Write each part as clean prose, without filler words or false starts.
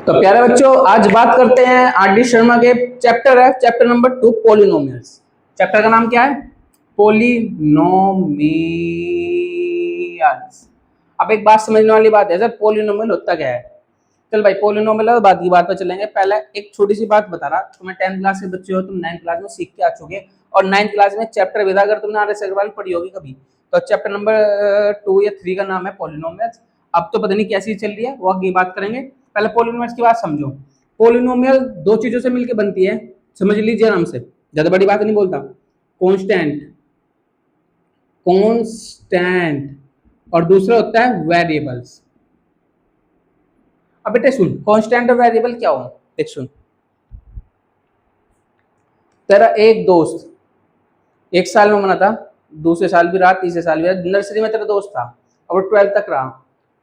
तो प्यारे बच्चों, आज बात करते हैं आर डी शर्मा के चैप्टर नंबर 2 पॉलिनोमियल्स। चैप्टर का नाम क्या है? पॉलिनोमियल्स। अब एक बात समझने वाली बात है सर, पॉलिनोमियल होता क्या है? चल भाई, पॉलिनोमियल है, बात की बात पर चलेंगे। पहले एक छोटी सी बात बता रहा, तुम्हें 10th क्लास के बच्चे हो, तुम 9th क्लास में सीख के आ चुके, और 9th क्लास में चैप्टर विदा अगर तुमने आर एस अग्रवाल पढ़ी होगी कभी, तो चैप्टर नंबर 2 या 3 का नाम है पॉलिनोमियल्स। अब तो पता नहीं कैसी चल रही है, वो आगे बात करेंगे। पहले पॉलिनोमियल्स की बात समझो। पॉलिनोमियल दो चीजों से मिलकर बनती है, समझ लीजिए आराम से, ज्यादा बड़ी बात नहीं बोलता। कांस्टेंट, कांस्टेंट, और दूसरा होता है वेरिएबल्स। अब बेटे सुन, कांस्टेंट और वेरिएबल क्या हो? देख सुन, तेरा एक दोस्त एक साल में बना था, दूसरे साल भी रहा, तीसरे साल भी रहा, नर्सरी में तेरा दोस्त था और 12th तक रहा,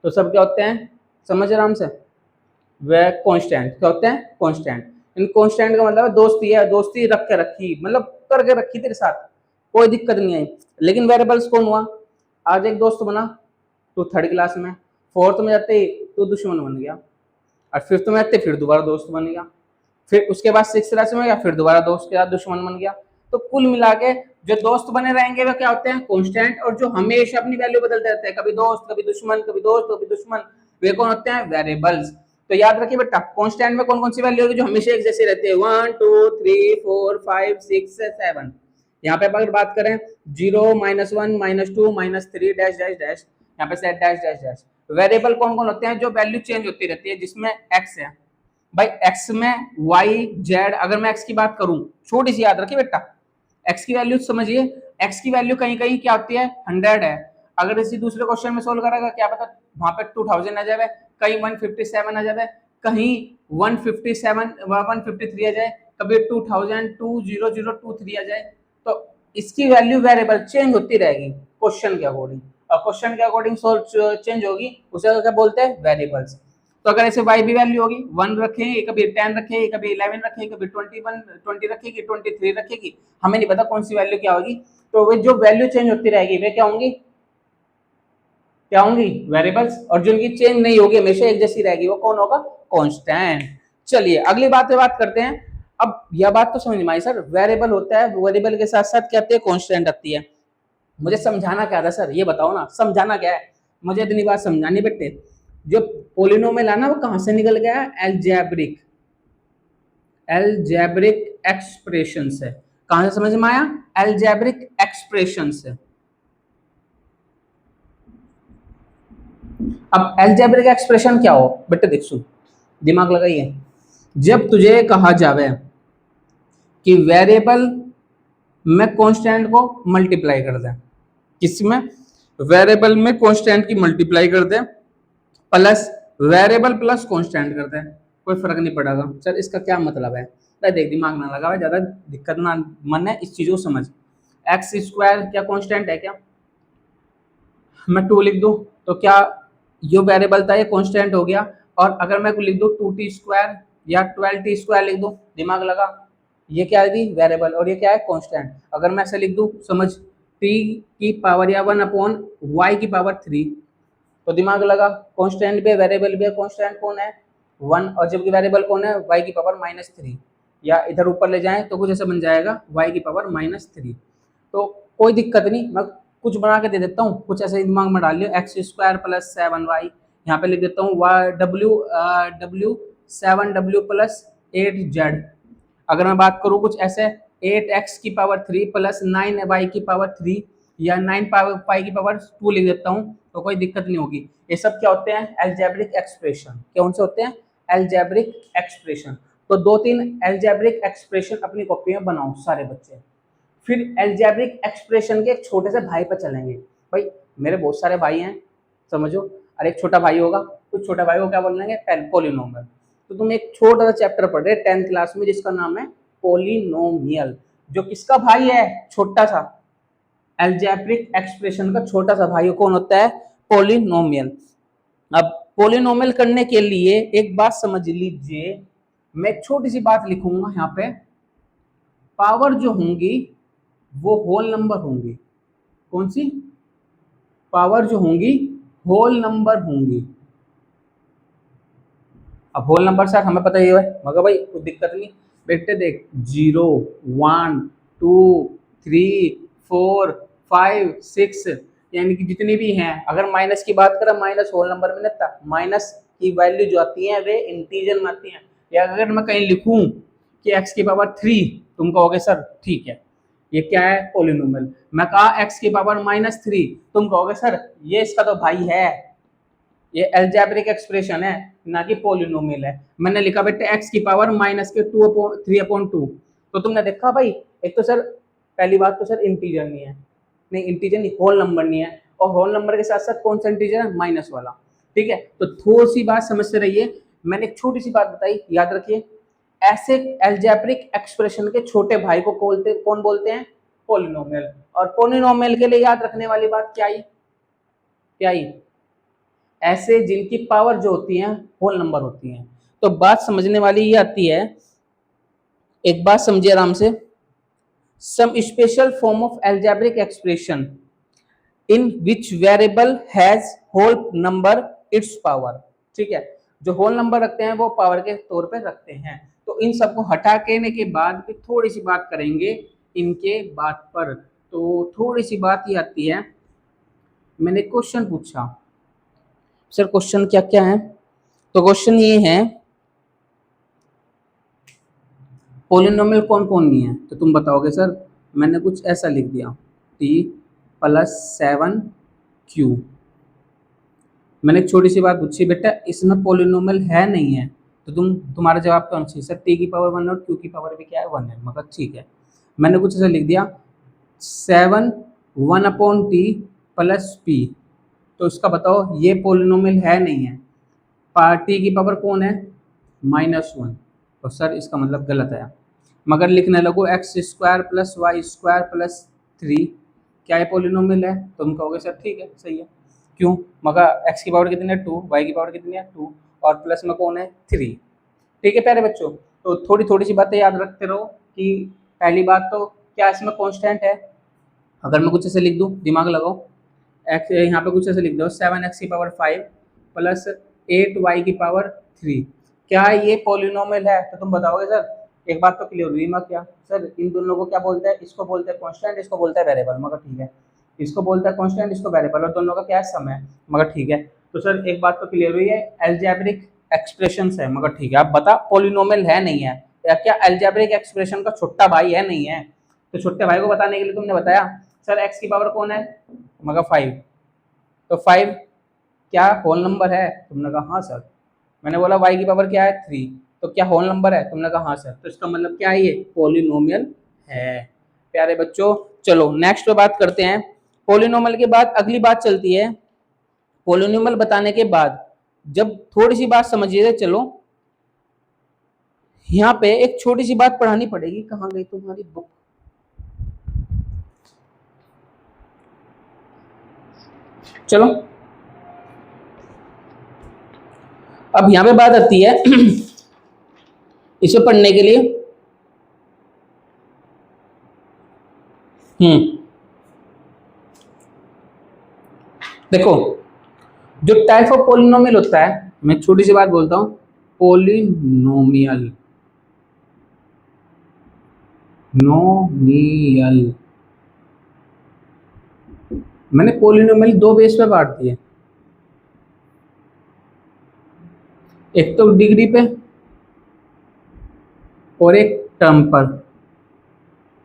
तो सब क्या होते हैं? समझ आराम से, वे कांस्टेंट क्या होते हैं? कांस्टेंट। इन कांस्टेंट का मतलब दोस्ती है, दोस्ती रख के रखी, मतलब करके रखी तेरे साथ, कोई दिक्कत नहीं आई। लेकिन वेरिएबल्स कौन हुआ? आज एक दोस्त बना, तो 3rd क्लास में, 4th में जाते ही तो दुश्मन बन गया, और 5th में जाते फिर दोबारा दोस्त बन गया, फिर उसके बाद 6th क्लास में गया, फिर दोबारा दोस्त के साथ दुश्मन बन गया। तो कुल मिला के जो दोस्त बने रहेंगे वे क्या होते हैं? कांस्टेंट। और जो हमेशा अपनी वैल्यू बदलते रहते हैं, कभी दोस्त कभी दुश्मन, कभी दोस्त कभी दुश्मन, वे कौन होते हैं? वेरिएबल्स। तो याद रखिए बेटा, कांस्टेंट में कौन कौन सी वैल्यू होगी जो हमेशा एक जैसी रहती है? 1 2 3 4 5 6 7। यहाँ पे अगर बात करें 0 -1 -2 -3 डैश डैश डैश, यहाँ पे set dash dash dash. Variable कौन कौन होते हैं? जो वैल्यू चेंज होती रहती है, जिसमें एक्स है भाई, एक्स में वाई जेड। अगर मैं एक्स की बात करूं, छोटी सी याद रखिए बेटा, एक्स की वैल्यू समझिए, एक्स की वैल्यू कहीं कहीं क्या होती है? 100 है। अगर इसी दूसरे क्वेश्चन में सोल्व करेगा, क्या पता वहां पे 2000 आ जाए, कहीं 157 आ जाए, कहीं 157 153 आ जाए, कभी 2000 आ जाए। तो इसकी वैल्यू वेरिएबल चेंज होती रहेगी क्वेश्चन के अकॉर्डिंग, और क्वेश्चन के अकॉर्डिंग चेंज होगी, उसे क्या बोलते हैं? वेरिएबल्स। तो अगर ऐसे y भी वैल्यू होगी 1 रखेंगे, कभी 10 रखेंगे, कभी 11 रखेंगे, कभी 20 रखेगी, 23 रखेगी, हमें नहीं पता कौन सी वैल्यू क्या होगी। तो वे जो वैल्यू चेंज होती रहेगी वे क्या होंगी? क्या होंगी? वेरिएबल्स। और जो उनकी चेंज नहीं होगी, हमेशा एक जैसी रहेगी, वो कौन होगा? कांस्टेंट। चलिए अगली बात पे बात करते हैं। अब यह बात तो समझ में आई सर, वेरिएबल होता है, वेरिएबल के साथ साथ क्या आती है? कांस्टेंट आती है। मुझे समझाना क्या था सर, ये बताओ ना, समझाना क्या है? मुझे इतनी बात समझानी बेटे। जो पोलिनोमियल है ना, वो कहां से निकल गया? एल्जेब्रिक, एल्जेब्रिक एक्सप्रेशन से। कहां से समझ में आया? एल्जेब्रिक एक्सप्रेशन से। अब एल्जेब्रिक एक्सप्रेशन क्या हो बेटे? देख सुन, दिमाग लगाइए। जब तुझे कहा जावे कि वेरिएबल में कांस्टेंट को मल्टीप्लाई कर दे, किसमें? वेरिएबल में कांस्टेंट की मल्टीप्लाई कर दे, प्लस वेरिएबल प्लस कांस्टेंट कर दे, कोई फर्क नहीं पड़ेगा। सर इसका क्या मतलब है? देख, दिमाग ना लगा, ज्यादा दिक्कत ना मन है, इस चीज को समझ। एक्स स्क्वायर क्या कांस्टेंट है क्या? मैं 2 लिख दूं तो क्या ये वेरिएबल था, ये कांस्टेंट हो गया। और अगर मैं लिख दूं 2t² या 12t² लिख दूं, दिमाग लगा, ये क्या है? वेरिएबल, और ये क्या है? कांस्टेंट। अगर मैं ऐसे लिख दूं, समझ, t की पावर या 1/y3, तो दिमाग लगा, कांस्टेंट भी है वेरिएबल भी है, कांस्टेंट कौन है? 1, और जबकि वेरिएबल कौन है? y⁻3। या इधर ऊपर ले जाएं तो कुछ ऐसा बन जाएगा y⁻3। तो कोई दिक्कत नहीं, मैं कुछ बना के दे देता हूँ, कुछ ऐसे दिमाग में डाल लियो, x² + 7y, यहाँ पे लिख देता हूँ w 7w + 8z। अगर मैं बात करूँ कुछ ऐसे 8x⁻3 + 9y⁻3 या 9π2 लिख देता हूँ, तो कोई दिक्कत नहीं होगी। ये सब क्या होते हैं? Algebraic expression. कौन से होते हैं? Algebraic expression. तो 2-3 एल्जेब्रिक एक्सप्रेशन अपनी कॉपी में बनाओ सारे बच्चे। फिर एल्जेब्रिक एक्सप्रेशन के एक छोटे से भाई पर चलेंगे। भाई मेरे बहुत सारे भाई हैं, समझो, और एक छोटा भाई होगा, कुछ छोटा भाई को क्या बोलेंगे? पॉलिनोमियल। तो तुम एक छोटा सा चैप्टर पढ़ रहे 10th क्लास में, जिसका नाम है पॉलिनोमियल। जो किसका भाई है? छोटा सा, एल्जेब्रिक एक्सप्रेशन का छोटा सा भाई कौन होता है? पॉलिनोमियल। अब पॉलिनोमियल करने के लिए एक बात समझ लीजिए, मैं एक छोटी सी बात लिखूंगा यहाँ पे, पावर जो होंगी वो होल नंबर होंगी। कौन सी? पावर जो होंगी होल नंबर होंगी। अब होल नंबर सर हमें पता ही है मगर भाई कोई दिक्कत नहीं बेटे, देख 0 1 2 3 4 5 6 यानी कि जितनी भी हैं, अगर माइनस की बात करें माइनस होल नंबर में नहीं, माइनस की वैल्यू जो आती है वे इंटीजर में आती हैं। या अगर मैं कहीं लिखूं कि x की पावर 3, तुम कहोगे सर ठीक है ये क्या है पोलिनोमियल। मैं कहा x की पावर -3, तुम कहोगे सर ये इसका तो भाई है, ये एल्जेब्रिक एक्सप्रेशन है ना कि पोलिनोमियल है। मैंने लिखा बेटे x की पावर -3/2, तो तुमने देखा भाई एक तो सर पहली बात तो सर इंटीजर नहीं है, नहीं इंटीजर नहीं होल नंबर नहीं है, और होल नंबर के साथ साथ कौन सा इंटीजर है माइनस वाला। ठीक है, तो थोड़ी सी बात समझते रहिए। मैंने एक छोटी सी बात बताई याद रखिए, ऐसे एल्जेब्रिक एक्सप्रेशन के छोटे भाई को कौन बोलते हैं पोलिनोमियल। और पोलिनोमियल के लिए याद रखने वाली बात क्या आई, ऐसे जिनकी पावर जो होती है होल नंबर होती है। तो बात समझने वाली ये आती है, एक बात समझिए आराम से, some special form of algebraic expression in which variable has whole number its power. ठीक है, जो होल नंबर रखते हैं वो पावर के तौर पे रखते हैं। तो इन सबको हटा के बाद भी थोड़ी सी बात करेंगे इनके बात पर। तो थोड़ी सी बात ये आती है, मैंने क्वेश्चन पूछा सर क्वेश्चन क्या क्या है, तो क्वेश्चन ये है पोलिनोमियल कौन कौन नहीं है, तो तुम बताओगे सर मैंने कुछ ऐसा लिख दिया t + 7q। मैंने एक छोटी सी बात पूछी बेटा इसमें पोलिनोमियल है नहीं है, तो तुम्हारा जवाब कौन सी सर t की पावर 1 और q की पावर भी क्या है 1 है, मगर ठीक है। मैंने कुछ ऐसा लिख दिया 7 1/t + p, तो इसका बताओ ये पोलिनोमियल है नहीं है, t की पावर कौन है -1, तो सर इसका मतलब गलत है। मगर लिखने लगो x² + y² + 3 क्या ये पोलिनोमियल है, तुम कहोगे सर ठीक है सही है, क्यों, मगर x की पावर कितनी है 2, y की पावर कितनी है 2 और प्लस में कौन है 3। ठीक है प्यारे बच्चों, तो थोड़ी थोड़ी सी बातें याद रखते रहो कि पहली बात तो क्या इसमें कॉन्स्टेंट है। अगर मैं कुछ ऐसे लिख दूँ, दिमाग लगाओ, x यहाँ पे कुछ ऐसे लिख दो 7x की पावर 5 + 8y की पावर 3, क्या ये पोलिनोमियल है, तो तुम बताओगे सर एक बात तो क्लियर हुई, मैं क्या सर इन दोनों को क्या बोलते हैं, इसको बोलते हैं कांस्टेंट, इसको बोलते हैं वेरिएबल, मगर ठीक है इसको बोलता है कांस्टेंट, इसको वेरिएबल, और दोनों का क्या है सम है, मगर ठीक है। तो सर एक बात तो क्लियर हुई है एल्जेब्रिक एक्सप्रेशंस है, मगर ठीक है। आप बता पोलिनोमियल है नहीं है, या क्या एल्जेब्रिक एक्सप्रेशन का छोटा भाई है नहीं है, तो छोटे भाई को बताने के लिए तुमने बताया सर x की पावर कौन है, मगर 5, तो 5 क्या होल नंबर है, तुमने कहा हाँ सर। मैंने बोला y की पावर क्या है 3, तो क्या होल नंबर है, तुमने कहा हाँ सर, तो इसका मतलब क्या है ये पोलिनोमियल है। प्यारे बच्चों चलो नेक्स्ट पे बात करते हैं। पोलिनोमियल के बाद अगली बात चलती है, पोलिनोमियल बताने के बाद जब थोड़ी सी बात समझिए, चलो यहाँ पे एक छोटी सी बात पढ़ानी पड़ेगी, कहाँ गई तुम्हारी बुक, चलो अब यहाँ पे बात आती है इसे पढ़ने के लिए, देखो जो टाइप ऑफ पोलिनोमियल होता है, मैं छोटी सी बात बोलता हूँ, पोलिनोमियल मैंने पोलिनोमियल दो बेस पे बांट दिए, एक तो डिग्री पे और एक टर्म पर।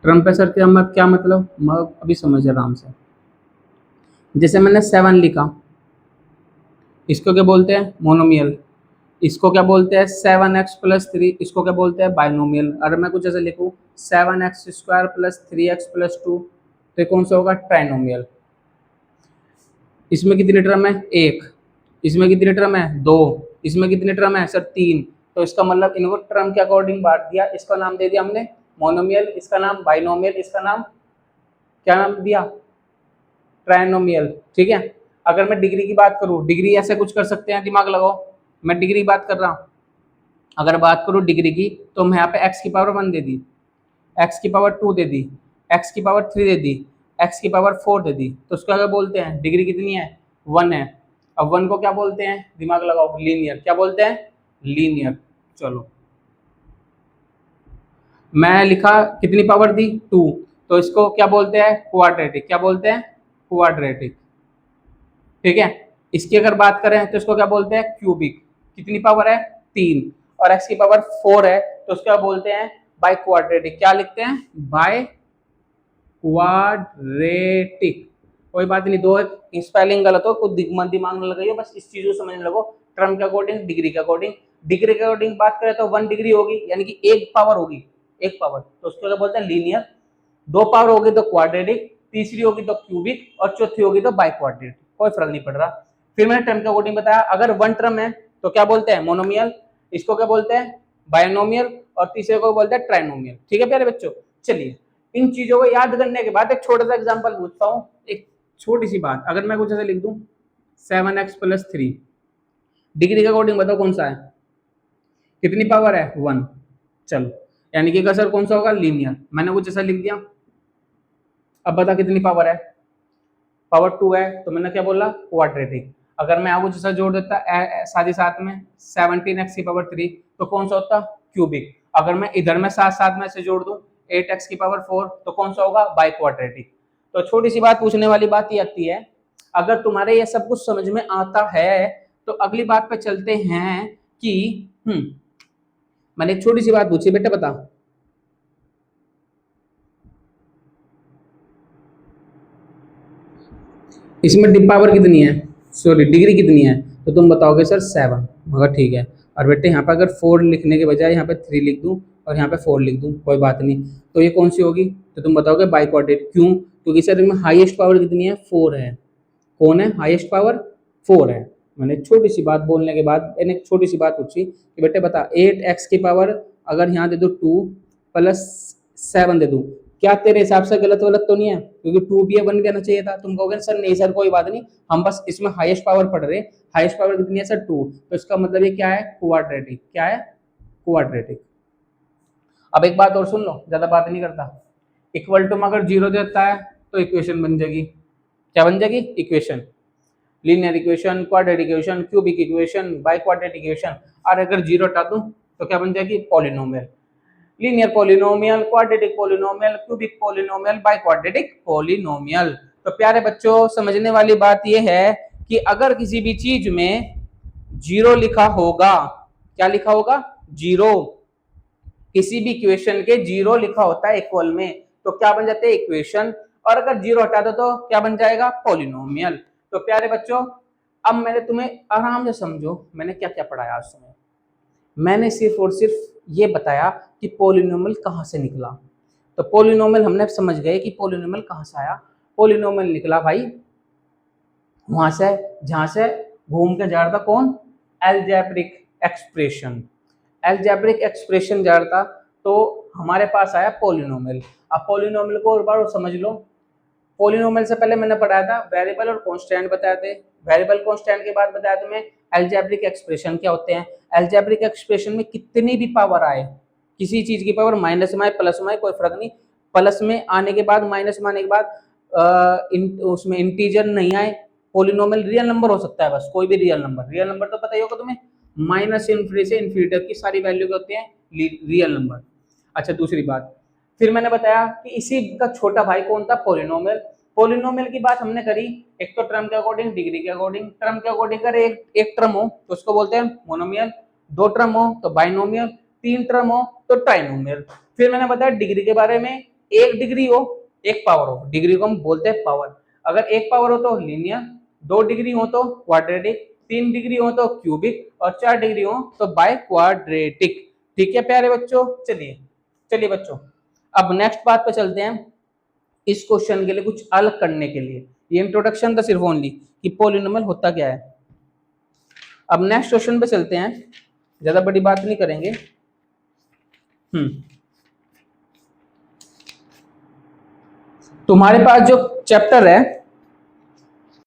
टर्म पे सर क्या मतलब, मैं अभी समझ आराम से, जैसे मैंने 7 लिखा, इसको क्या बोलते हैं मोनोमियल, इसको क्या बोलते हैं 7x + 3, इसको क्या बोलते हैं बाइनोमियल। अगर मैं कुछ ऐसे लिखूँ 7x² + 3x + 2, तो कौन सा होगा ट्राइनोमियल। इसमें कितनी टर्म है 1, इसमें कितनी टर्म है 2, इसमें कितनी टर्म है सर 3, तो इसका मतलब इनको टर्म के अकॉर्डिंग बांट दिया, इसका नाम दे दिया हमने मोनोमियल, इसका नाम बाइनोमियल, इसका नाम क्या नाम दिया ट्राइनोमियल। ठीक है, अगर मैं डिग्री की बात करूँ, डिग्री ऐसे कुछ कर सकते हैं, दिमाग लगाओ, मैं डिग्री की बात कर रहा हूँ, अगर बात करूँ डिग्री की तो मैं यहाँ पे x की पावर 1 दे दी, x की पावर 2 दे दी, x की पावर 3 दे दी, x की पावर 4 दे दी, तो उसका क्या बोलते हैं डिग्री कितनी है 1 है। अब 1 को क्या बोलते हैं, दिमाग लगाओ लीनियर, क्या बोलते हैं लीनियर। चलो मैं लिखा कितनी पावर दी 2, तो इसको क्या बोलते हैं क्वाड्रेटिक। क्या बोलते हैं क्वाड्रेटिक, ठीक है। इसकी अगर बात करें तो इसको क्या बोलते हैं क्यूबिक। कितनी पावर है 3 और x की पावर 4 है तो उसको क्या बोलते हैं बाई क्वाड्रेटिक। क्या लिखते हैं बाय क्वाड्रेटिक। कोई बात नहीं, दो स्पेलिंग गलत हो कुछ दिमाग में लगाइए, बस इस चीज को समझने लगो। टर्म के अकॉर्डिंग, डिग्री के अकॉर्डिंग। डिग्री के अकॉर्डिंग बात करें तो 1 डिग्री होगी, यानी कि एक पावर होगी, एक पावर, तो उसको क्या बोलते हैं लीनियर। 2 पावर होगी तो क्वाड्रेटिक, तीसरी होगी तो क्यूबिक और चौथी होगी तो बाई क्वाड्रेटिक। कोई फर्क नहीं पड़ रहा। फिर मैंने टर्म के अकॉर्डिंग बताया, अगर 1 टर्म है तो क्या बोलते हैं मोनोमियल, इसको क्या बोलते हैं बायनोमियल और तीसरे को बोलते हैं ट्राइनोमियल। ठीक है प्यारे बच्चों, चलिए इन चीजों को याद करने के बाद एक छोटा सा एग्जांपल पूछता हूँ। एक छोटी सी बात, अगर मैं कुछ ऐसे लिख दूं 7x + 3, डिग्री के अकॉर्डिंग बताओ कौन सा है, कितनी पावर है 1। चलो यानी कि कसर कौन सा होगा लीनियर। मैंने कुछ ऐसा लिख दिया, अब बता कितनी पावर है, पावर 2 है, तो मैंने क्या बोला क्वाड्रेटिक। अगर मैं कुछ ऐसा जोड़ देता साथ ही साथ में 17x की पावर 3 तो कौन सा होता क्यूबिक। अगर मैं इधर में साथ साथ में से जोड़ दूं 8x की पावर 4 तो कौन सा होगा बाई क्वाड्रेटिक। तो छोटी सी बात पूछने वाली बात ये आती है, अगर तुम्हारे ये सब कुछ समझ में आता है तो अगली बात पे चलते हैं कि मैंने एक छोटी सी बात पूछी, बेटा बता इसमें पावर कितनी है, सॉरी डिग्री कितनी है, तो तुम बताओगे सर 7, मगर ठीक है। और बेटे यहाँ पर अगर 4 लिखने के बजाय यहाँ पे 3 लिख दूँ और यहाँ पे 4 लिख दूँ, कोई बात नहीं, तो ये कौन सी होगी, तो तुम बताओगे बाई क्वाड्रेटिक। क्यों, क्योंकि सर इसमें हाईएस्ट पावर कितनी है 4 है। कौन है हाईएस्ट पावर 4 है। मैंने छोटी सी बात बोलने के बाद मैंने एक छोटी सी बात पूछी कि बेटे बता 8x की पावर अगर यहाँ दे दो 2 + 7 दे दूँ, क्या तेरे हिसाब से गलत वलत तो नहीं है, क्योंकि 2 भी 1 भी आना चाहिए था। तुम कहोगे सर नहीं सर कोई बात नहीं, हम बस इसमें हाईएस्ट पावर पढ़ रहे। हाईएस्ट पावर कितनी है सर 2, तो इसका मतलब ये क्या है क्वाड्रेटिक। क्या है क्वाड्रेटिक। अब एक बात और सुन लो, ज्यादा बात नहीं करता। इक्वल टू में अगर 0 देता है तो इक्वेशन बन जाएगी, क्या बन जाएगी equation, linear equation, quadratic equation, cubic equation, by quadratic equation. और अगर 0 हटा दूं तो क्या बन जाएगी polynomial, linear polynomial, quadratic polynomial, cubic polynomial, by quadratic polynomial. तो प्यारे बच्चों समझने वाली बात यह है कि अगर किसी भी चीज में 0 लिखा होगा, क्या लिखा होगा 0, किसी भी इक्वेशन के 0 लिखा होता है इक्वल में, तो क्या बन जाते हैं इक्वेशन। और अगर 0 हटा दो तो क्या बन जाएगा पॉलिनोमियल। तो प्यारे बच्चों अब मैंने तुम्हें आराम से समझो मैंने क्या क्या पढ़ाया आज तुम्हें। मैंने सिर्फ और सिर्फ ये बताया कि पॉलिनोमियल कहाँ से निकला। तो पॉलिनोमियल हमने समझ गए कि पॉलिनोमियल कहाँ से आया। पॉलिनोमियल निकला भाई वहां से जहां से घूम के जा रहा था कौन, एल्जेब्रिक एक्सप्रेशन। एल्जेब्रिक एक्सप्रेशन जा रहा था तो हमारे पास आया पॉलिनोमियल। अब पॉलिनोमियल को एक बार समझ लो। पॉलिनोमियल से पहले मैंने पढ़ाया था वेरिएबल और कांस्टेंट बताए थे। वेरिएबल कांस्टेंट के बाद बताया तुम्हें एल्जेब्रिक एक्सप्रेशन क्या होते हैं। एल्जेब्रिक एक्सप्रेशन में कितनी भी पावर आए, किसी चीज की पावर माइनस में आए प्लस में आए कोई फर्क नहीं, प्लस में आने के बाद माइनस में आने के बाद उसमें इंटीजर नहीं आए, पॉलिनोमियल रियल नंबर हो सकता है, बस कोई भी रियल नंबर। रियल नंबर तो पता ही होगा तुम्हें, माइनस इन्फिनिटी से इन्फिनिटी तक की सारी वैल्यू के होते हैं रियल नंबर। अच्छा दूसरी बात फिर मैंने बताया कि इसी का छोटा भाई कौन था पॉलिनोमियल। पॉलिनोमियल की बात हमने करी, एक तो टर्म के अकॉर्डिंग, डिग्री के अकॉर्डिंग। टर्म के अकॉर्डिंग अगर एक टर्म हो तो उसको बोलते हैं मोनोमियल, 2 टर्म हो तो बाइनोमियल, 3 टर्म हो तो ट्राइनोमियल। फिर मैंने बताया डिग्री के बारे में, 1 डिग्री हो 1 पावर हो, डिग्री को हम बोलते हैं पावर। अगर 1 पावर हो तो लीनियर, 2 डिग्री हो तो क्वाड्रेटिक, 3 डिग्री हो तो क्यूबिक और 4 डिग्री हो तो बाय क्वाड्रेटिक। ठीक है प्यारे बच्चों, चलिए चलिए बच्चों अब नेक्स्ट बात पे चलते हैं। इस क्वेश्चन के लिए कुछ अलग करने के लिए, ये इंट्रोडक्शन था सिर्फ ओनली कि पॉलिनोमियल होता क्या है। अब नेक्स्ट क्वेश्चन पे चलते हैं, ज्यादा बड़ी बात नहीं करेंगे। तुम्हारे पास जो चैप्टर है